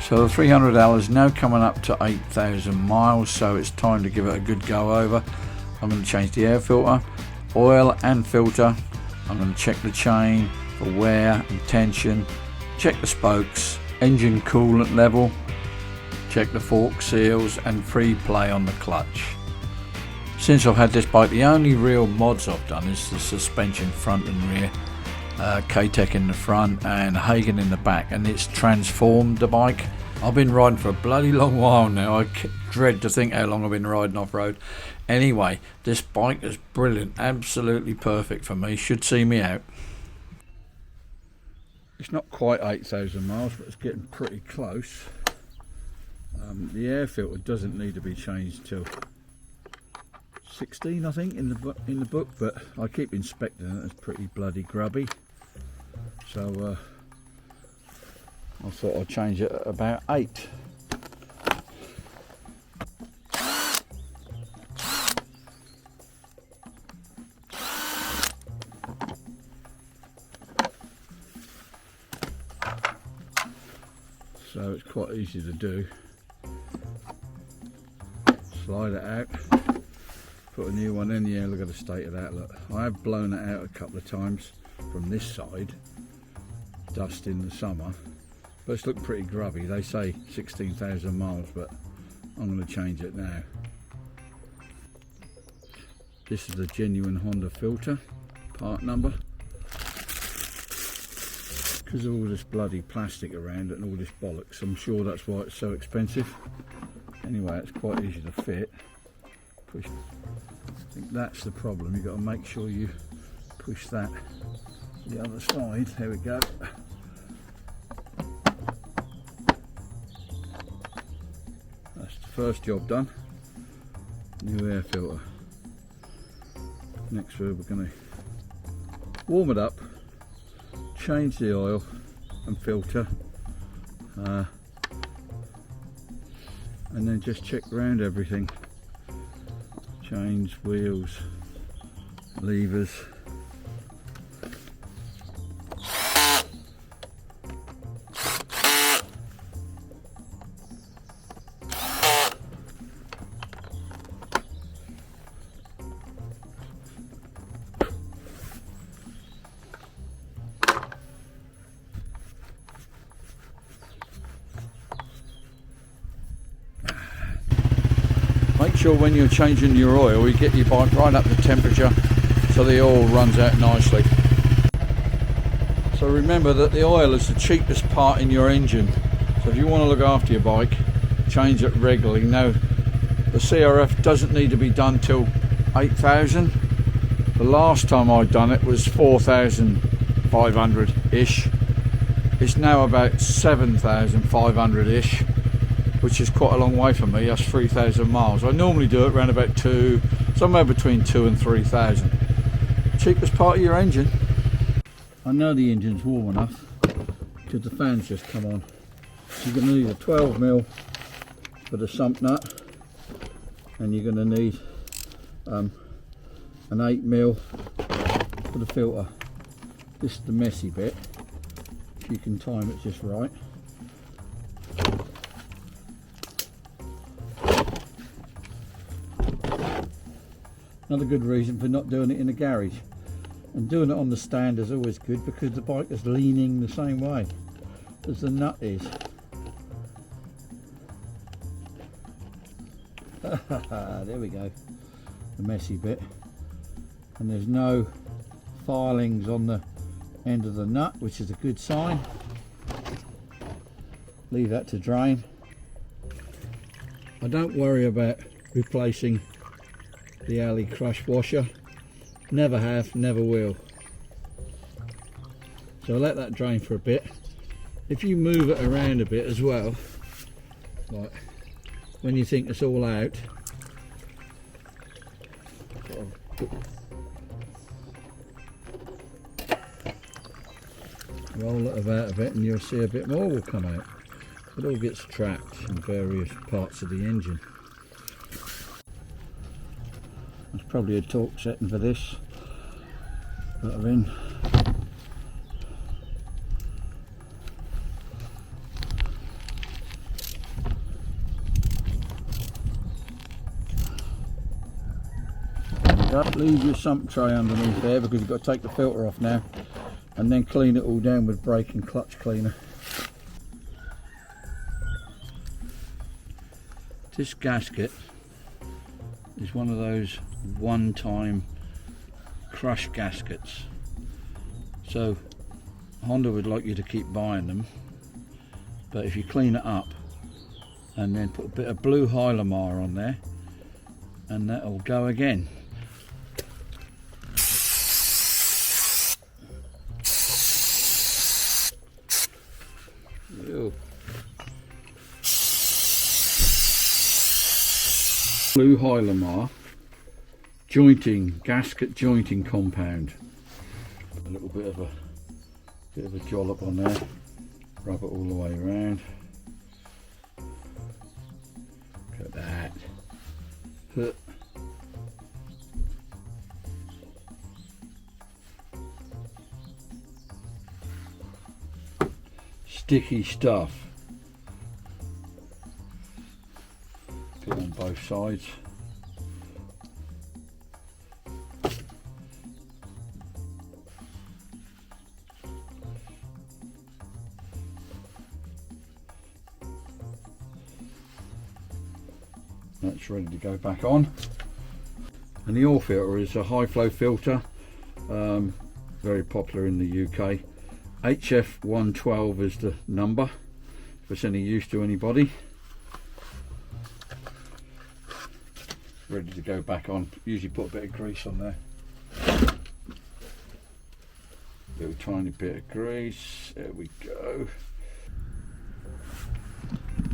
So the 300L is now coming up to 8,000 miles, so it's time to give it a good go over. I'm going to change the air filter, oil and filter. I'm going to check the chain for wear and tension, check the spokes, engine coolant level, check the fork seals and free play on the clutch. Since I've had this bike, the only real mods I've done is the suspension front and rear, K-Tech in the front and Hagen in the back, and it's transformed the bike. I've been riding for a bloody long while now. I dread to think how long I've been riding off-road. Anyway, this bike is brilliant, absolutely perfect for me, should see me out. It's not quite 8,000 miles, but it's getting pretty close. The air filter doesn't need to be changed till 16, I think, in the book, but I keep inspecting it. It's pretty bloody grubby, so I thought I'd change it at about 8. So it's quite easy to do. Slide it out, put a new one in. Yeah, look at the state of that. Look, I have blown it out a couple of times from this side, dust in the summer, but it's looked pretty grubby. They say 16,000 miles, but I'm going to change it now. This is the genuine Honda filter, part number. Because of all this bloody plastic around it and all this bollocks, I'm sure that's why it's so expensive. Anyway, it's quite easy to fit. Push. I think that's the problem. You've got to make sure you push that to the other side. There we go. That's the first job done. New air filter. Next we're going to warm it up, change the oil and filter, and then just check around everything. Chains, wheels, levers. Make sure when you're changing your oil, you get your bike right up to temperature so the oil runs out nicely. So remember that the oil is the cheapest part in your engine. So if you want to look after your bike, change it regularly. Now, the CRF doesn't need to be done till 8,000. The last time I'd done it was 4,500-ish. It's now about 7,500-ish. Which is quite a long way for me. That's 3,000 miles. I normally do it around about somewhere between 2,000 and 3,000. Cheapest part of your engine. I know the engine's warm enough because the fan's just come on. You're going to need a 12mm for the sump nut, and you're going to need an 8mm for the filter. This is the messy bit. If you can time it just right. Another good reason for not doing it in a garage. And doing it on the stand is always good because the bike is leaning the same way as the nut is. There we go, the messy bit. And there's no filings on the end of the nut, which is a good sign. Leave that to drain. I don't worry about replacing the alley crush washer. Never have, never will. So I'll let that drain for a bit. If you move it around a bit as well, like when you think it's all out, roll it about a bit and you'll see a bit more will come out. It all gets trapped in various parts of the engine. There's probably a torque setting for this that I'm in. go. Leave your sump tray underneath there because you've got to take the filter off now, and then clean it all down with brake and clutch cleaner. This gasket is one of those one-time crush gaskets, so Honda would like you to keep buying them, but if you clean it up and then put a bit of blue Hylamar on there, and that'll go again. Ew. Blue Hylamar jointing, gasket jointing compound. A little bit of a jollop on there. Rub it all the way around. Look at that. Sticky stuff. Put on both sides. That's ready to go back on. And the oil filter is a high flow filter, very popular in the UK. HF112 is the number, if it's any use to anybody. Ready to go back on. Usually put a bit of grease on there. Little tiny bit of grease. There we go.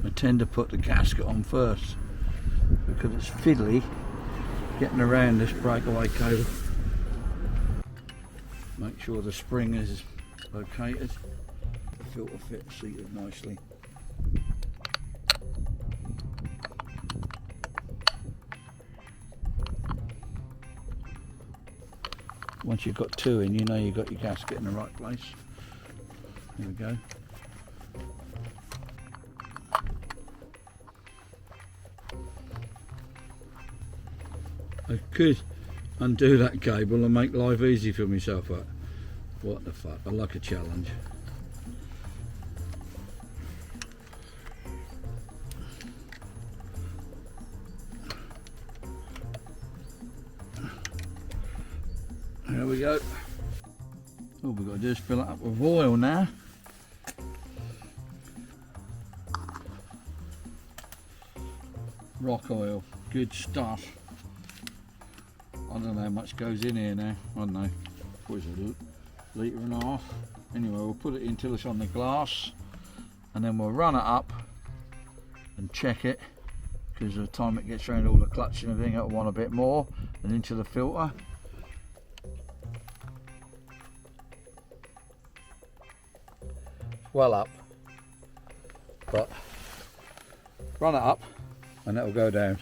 I tend to put the gasket on first because it's fiddly getting around this breakaway cable. Make sure the spring is located. The filter fit seated nicely. Once you've got two in, you know you've got your gasket in the right place. There we go. I could undo that cable and make life easy for myself, but what the fuck, I like a challenge. There we go. All we've got to do is fill it up with oil now. Rock oil, good stuff. I don't know how much goes in here now. I don't know. What is it? Litre and a half. Anyway, we'll put it in till it's on the glass, and then we'll run it up and check it, because by the time it gets around all the clutch and everything, it'll want a bit more, and into the filter. Well up, but run it up and that'll go down.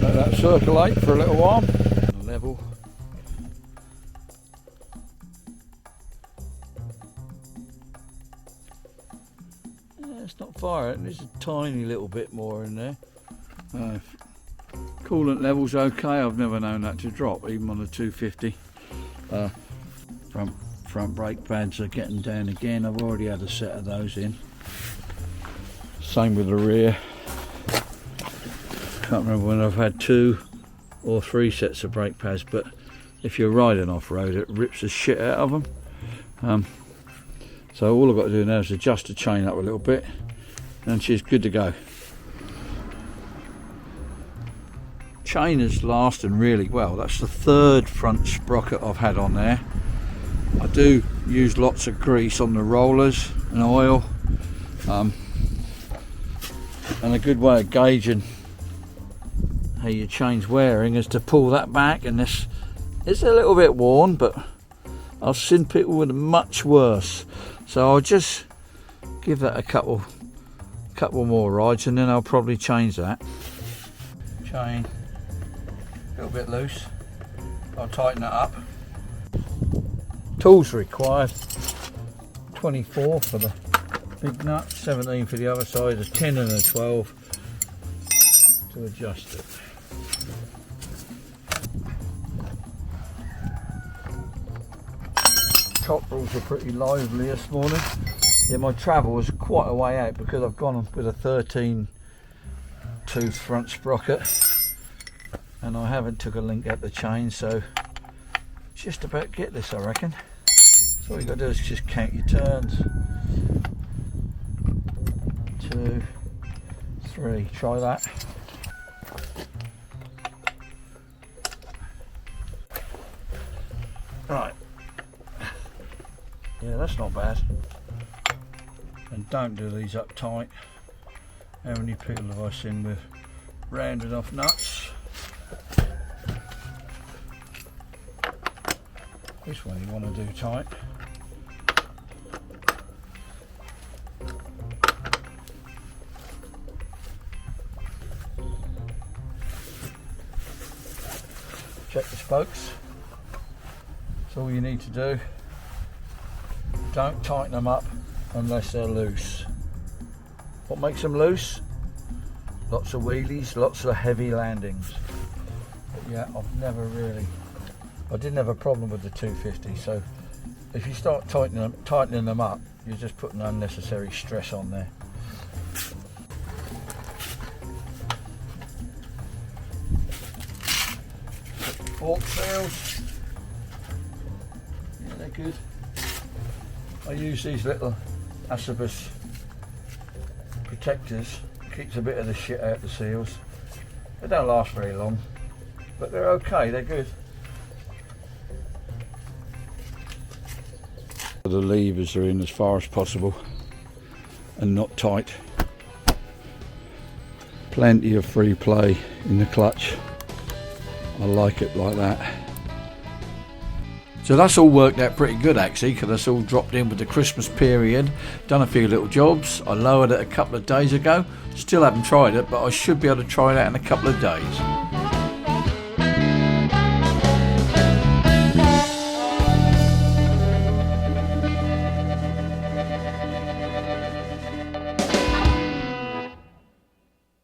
Let that circulate for a little while. Level. It's not far, there's a tiny little bit more in there. Coolant level's okay, I've never known that to drop, even on a 250. Front brake pads are getting down again, I've already had a set of those in. Same with the rear. Can't remember when I've had 2 or 3 sets of brake pads, but if you're riding off-road it rips the shit out of them. So all I've got to do now is adjust the chain up a little bit and she's good to go. Chain is lasting really well. That's the 3rd front sprocket I've had on there. I do use lots of grease on the rollers and oil. And a good way of gauging how your chain's wearing is to pull that back, and this is a little bit worn, but I've seen people with much worse. So I'll just give that a couple more rides and then I'll probably change that. Chain, a little bit loose. I'll tighten it up. Tools required: 24 for the big nut, 17 for the other side, a 10 and a 12 to adjust it. Cockerels are pretty lively this morning. Yeah, my travel was quite a way out because I've gone with a 13 tooth front sprocket and I haven't took a link at the chain, so just about get this, I reckon. So all you got to do is just count your turns. 2, 3, try that. Right, yeah, that's not bad. And don't do these up tight. How many people have I seen with rounded off nuts? This one you want to do tight. Check the spokes. That's all you need to do. Don't tighten them up unless they're loose. What makes them loose? Lots of wheelies, lots of heavy landings. But yeah, I didn't have a problem with the 250, so if you start tightening them up, you're just putting unnecessary stress on there. Fork seals, yeah, they're good. I use these little Acibus protectors, keeps a bit of the shit out of the seals. They don't last very long, but they're okay, they're good. The levers are in as far as possible and not tight. Plenty of free play in the clutch. I like it like that. So that's all worked out pretty good actually, because that's all dropped in with the Christmas period. Done a few little jobs. I lowered it a couple of days ago. Still haven't tried it, but I should be able to try that in a couple of days.